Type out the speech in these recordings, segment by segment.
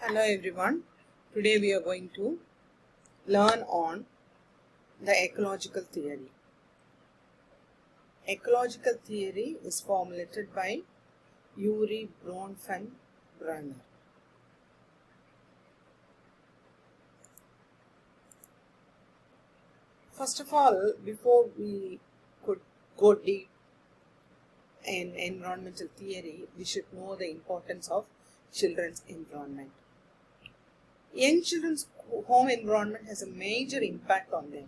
Hello everyone. Today we are going to learn on the ecological theory. Ecological theory is formulated by Urie Bronfenbrenner. First of all, before we could go deep in environmental theory, we should know the importance of children's environment. Young children's home environment has a major impact on them.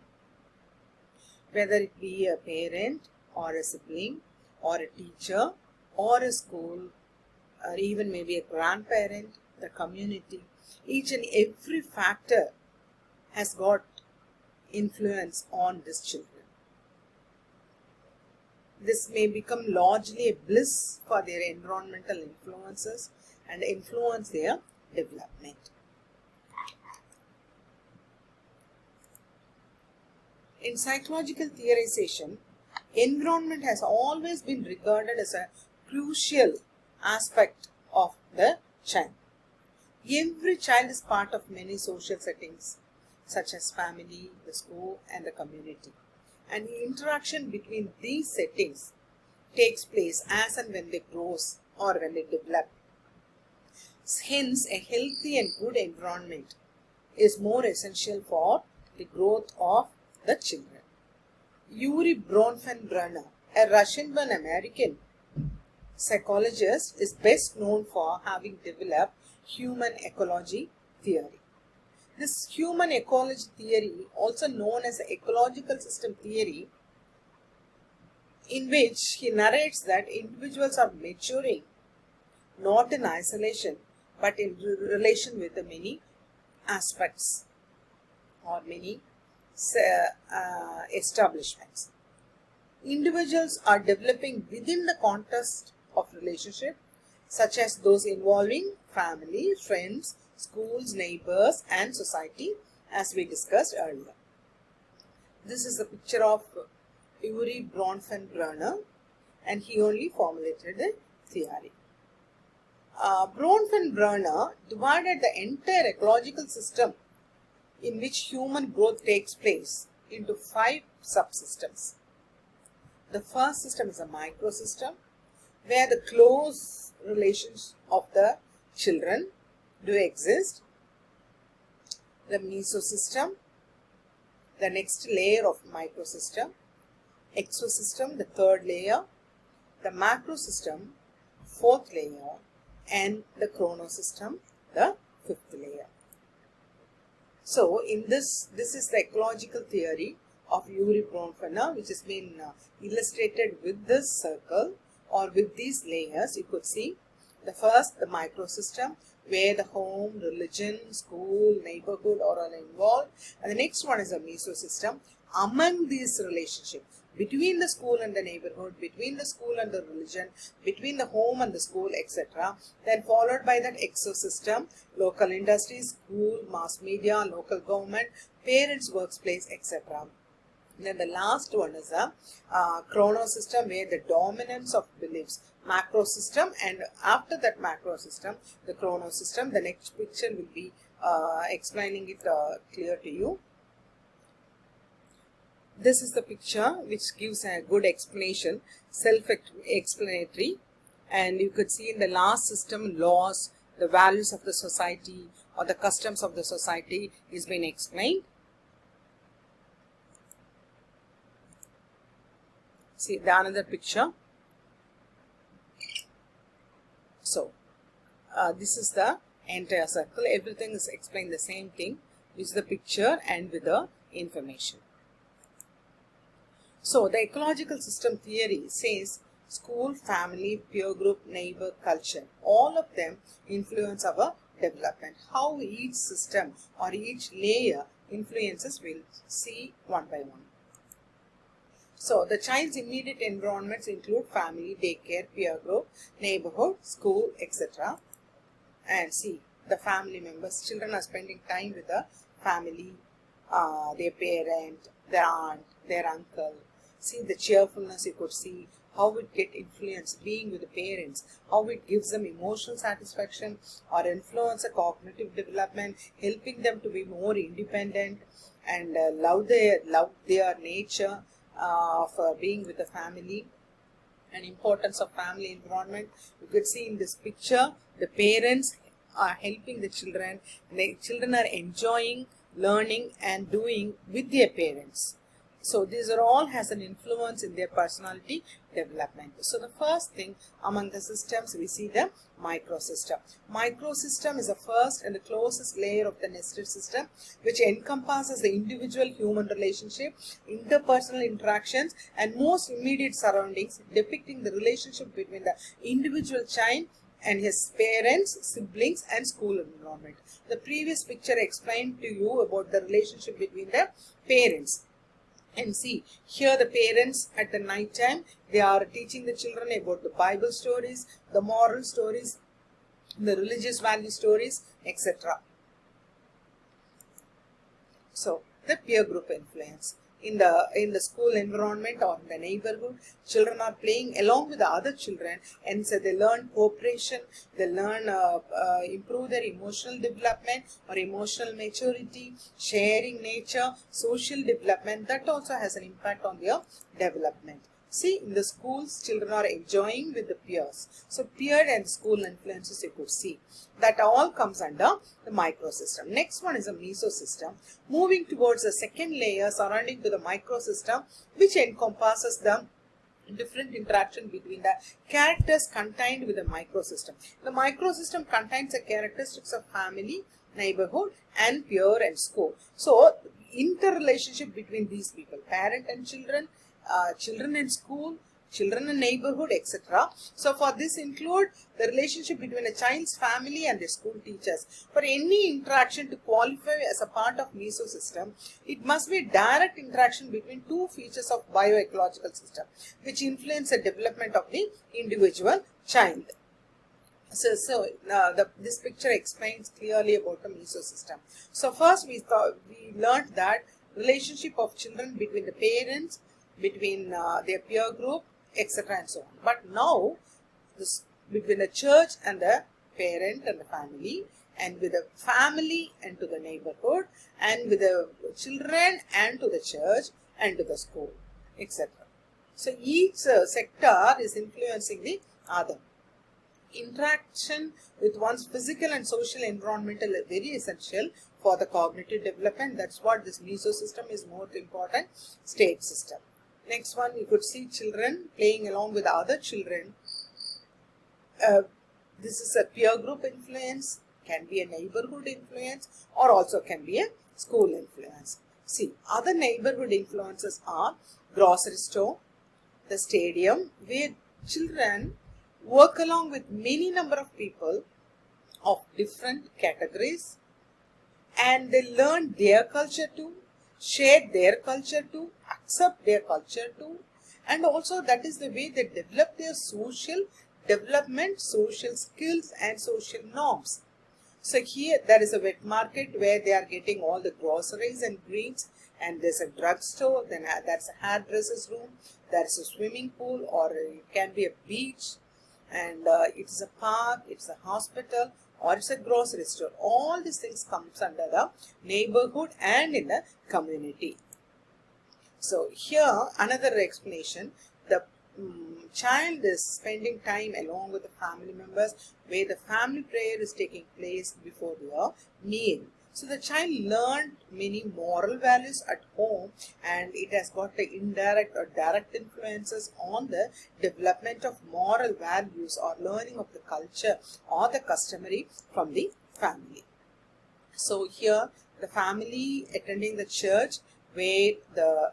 Whether it be a parent or a sibling or a teacher or a school or even maybe a grandparent, the community, each and every factor has got influence on these children. This may become largely a bliss for their environmental influences and influence their development. In psychological theorization, environment has always been regarded as a crucial aspect of the child. Every child is part of many social settings such as family, the school and the community. And the interaction between these settings takes place as and when they grow or when they develop. Hence, a healthy and good environment is more essential for the growth of the children. Urie Bronfenbrenner, a Russian-born American psychologist, is best known for having developed human ecology theory. This human ecology theory, also known as the ecological system theory, in which he narrates that individuals are maturing not in isolation but in relation with the many aspects or many establishments. Individuals are developing within the context of relationship such as those involving family, friends, schools, neighbors and society, as we discussed earlier. This is a picture of Urie Bronfenbrenner and he only formulated the theory. Bronfenbrenner divided the entire ecological system in which human growth takes place into 5 subsystems. The first system is a microsystem where the close relations of the children do exist. The mesosystem, the next layer of microsystem, exosystem, the third layer, the macrosystem, fourth layer, and the chronosystem, the fifth layer. So, in this is the ecological theory of Urie Bronfenbrenner, which has been illustrated with this circle or with these layers. You could see the first, the microsystem, where the home, religion, school, neighborhood are all involved. And the next one is a mesosystem. Among these relationships, between the school and the neighborhood, between the school and the religion, between the home and the school, etc. Then followed by that exosystem, local industries, school, mass media, local government, parents' workplace, etc. Then the last one is a chronosystem where the dominance of beliefs, macro system, and after that macro system, the chronosystem. The next picture will be explaining it clear to you. This is the picture which gives a good explanation, self-explanatory, and you could see in the last system, laws, the values of the society or the customs of the society is being explained. See the another picture. So, this is the entire circle. Everything is explained the same thing with the picture and with the information. So, the ecological system theory says school, family, peer group, neighbor, culture, all of them influence our development. How each system or each layer influences, we'll see one by one. So, the child's immediate environments include family, daycare, peer group, neighborhood, school, etc. And see, the family members, children are spending time with the family, their parent, their aunt, their uncle. See the cheerfulness, you could see how it get influenced being with the parents, how it gives them emotional satisfaction or influence a cognitive development, helping them to be more independent and love their nature of being with the family, and importance of family environment. You could see in this picture the parents are helping the children, and the children are enjoying learning and doing with their parents. So these are all has an influence in their personality development. So the first thing among the systems, we see the microsystem. Microsystem is the first and the closest layer of the nested system, which encompasses the individual human relationship, interpersonal interactions, and most immediate surroundings, depicting the relationship between the individual child and his parents, siblings, and school environment. The previous picture explained to you about the relationship between the parents. And see, here the parents at the night time, they are teaching the children about the Bible stories, the moral stories, the religious value stories, etc. So, the peer group influence. In the school environment or in the neighborhood, children are playing along with the other children, and so they learn cooperation, they learn improve their emotional development or emotional maturity, sharing nature, social development. That also has an impact on their development. See, in the schools, children are enjoying with the peers. So peer and school influences you could see. That all comes under the microsystem. Next one is a mesosystem. Moving towards the second layer surrounding to the microsystem, which encompasses the different interaction between the characters contained with the microsystem. The microsystem contains the characteristics of family, neighborhood, and peer and school. So, interrelationship between these people, parent and children, children in school, children in neighborhood, etc. So for this include the relationship between a child's family and their school teachers. For any interaction to qualify as a part of mesosystem, it must be direct interaction between two features of bioecological system, which influence the development of the individual child. So this picture explains clearly about the mesosystem. So first we learned that relationship of children between the parents, between their peer group, etc. and so on. But now, this between the church and the parent and the family, and with the family and to the neighborhood, and with the children and to the church and to the school, etc. So each sector is influencing the other. Interaction with one's physical and social environmental is very essential for the cognitive development. That's what this mesosystem is more important state system. Next one, you could see children playing along with other children. This is a peer group influence, can be a neighborhood influence, or also can be a school influence. See, other neighborhood influences are grocery store, the stadium, where children work along with many number of people of different categories, and they learn their culture too, share their culture too, accept their culture too, and also that is the way they develop their social development, social skills and social norms. So here there is a wet market where they are getting all the groceries and greens, and there's a drugstore, then that's a hairdresser's room, there's a swimming pool, or it can be a beach, and it's a park, it's a hospital, or it's a grocery store. All these things comes under the neighborhood and in the community. So here another explanation, the child is spending time along with the family members, where the family prayer is taking place before their meal. So the child learned many moral values at home, and it has got the indirect or direct influences on the development of moral values or learning of the culture or the customary from the family. So here the family attending the church, where the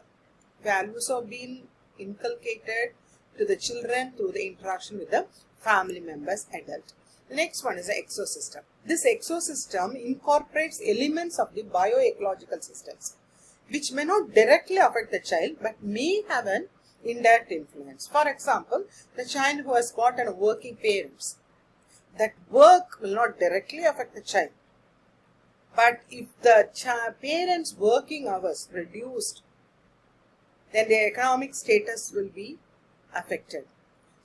values are being inculcated to the children through the interaction with the family members, adult. The next one is the exosystem. This exosystem incorporates elements of the bioecological systems, which may not directly affect the child but may have an indirect influence. For example, the child who has got a working parents, that work will not directly affect the child. But if the parents' working hours reduced, then their economic status will be affected.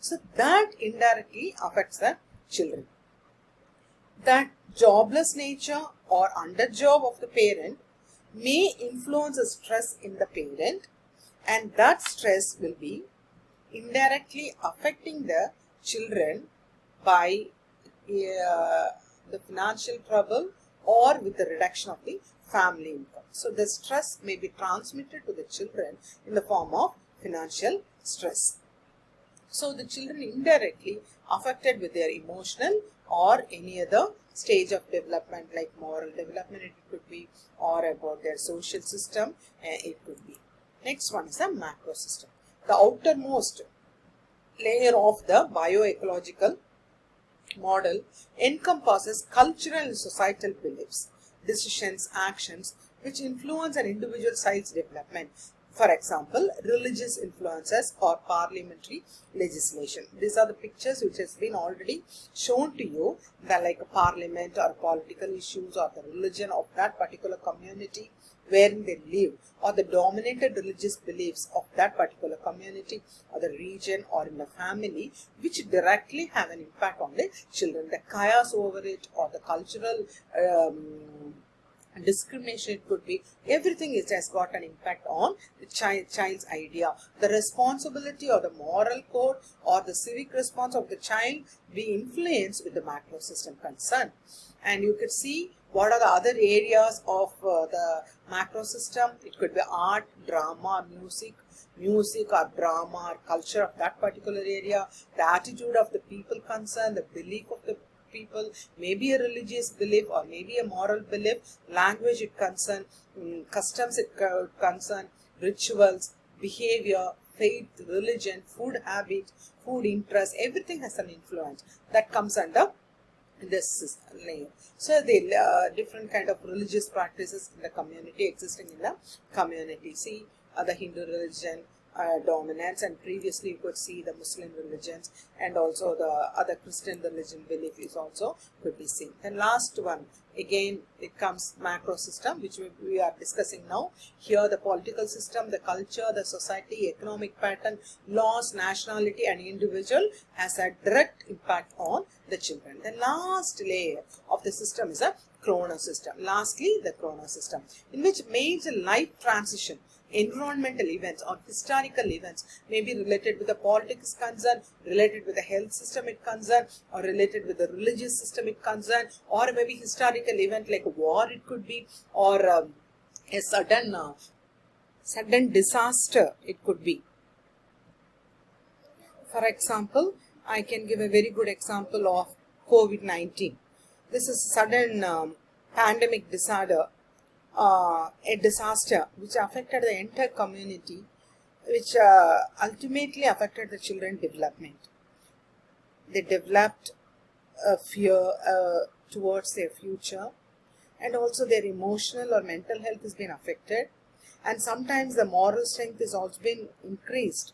So that indirectly affects the children. That jobless nature or underjob of the parent may influence the stress in the parent, and that stress will be indirectly affecting the children by the financial trouble or with the reduction of the family income. So the stress may be transmitted to the children in the form of financial stress. So the children indirectly affected with their emotional or any other stage of development, like moral development it could be, or about their social system it could be. Next one is the macro system. The outermost layer of the bioecological model encompasses cultural and societal beliefs, decisions, actions which influence an individual child's development. For example, religious influences or parliamentary legislation. These are the pictures which has been already shown to you, that like a parliament or political issues or the religion of that particular community wherein they live, or the dominated religious beliefs of that particular community or the region or in the family, which directly have an impact on the children. The chaos over it or the cultural discrimination it could be, everything has got an impact on the child's idea. The responsibility or the moral code or the civic response of the child be influenced with the macro system concern. And you could see what are the other areas of the macro system. It could be art, drama, music or drama or culture of that particular area, the attitude of the people concerned, the belief of the people, maybe a religious belief or maybe a moral belief, language it concern, customs it concern, rituals, behavior, faith, religion, food habit, food interest, everything has an influence that comes under this layer. So the different kind of religious practices in the community, existing in the community. See the Hindu religion dominance, and previously you could see the Muslim religions, and also the other Christian religion belief is also could be seen. And last one, again it comes macro system, which we are discussing now. Here the political system, the culture, the society, economic pattern, laws, nationality and individual has a direct impact on the children. The last layer of the system is a chrono system. Lastly, the chrono system, in which major life transition, environmental events or historical events may be related with the politics concern, related with the health system it concern, or related with the religious system it concern, or maybe historical event like war it could be, or a sudden disaster it could be. For example, I can give a very good example of COVID-19. This is a sudden pandemic disorder, a disaster which affected the entire community, which ultimately affected the children's development. They developed a fear towards their future, and also their emotional or mental health has been affected, and sometimes the moral strength has also been increased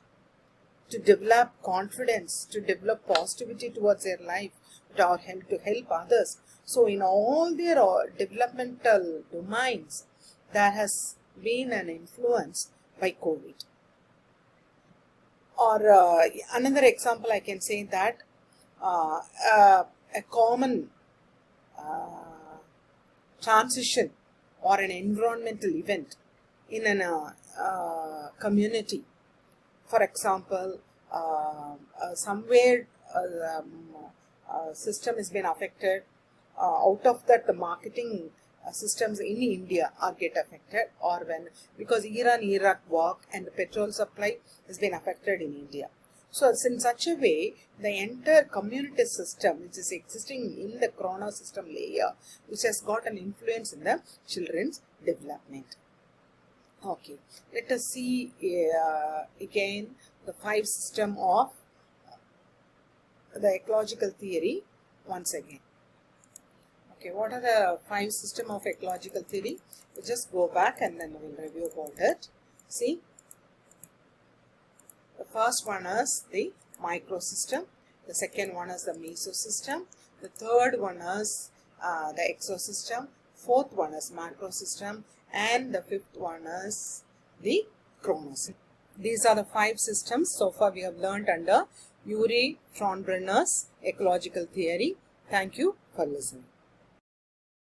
to develop confidence, to develop positivity towards their life, to help others. So in all their developmental domains, there has been an influence by COVID. Or another example, I can say that a common transition or an environmental event in a community. For example, somewhere system has been affected. Out of that, the marketing systems in India are get affected, or when because Iran-Iraq war and the petrol supply has been affected in India. So in such a way, the entire community system which is existing in the chrono system layer, which has got an influence in the children's development. Okay, let us see again the 5 system of the ecological theory once again. Okay, what are the 5 system of ecological theory? We'll just go back and then we'll review about it. See, the first one is the microsystem, the second one is the mesosystem, the third one is the exosystem, fourth one is macrosystem, and the fifth one is the chronosystem. These are the 5 systems so far we have learned under Urie Fronbrenner's ecological theory. Thank you for listening.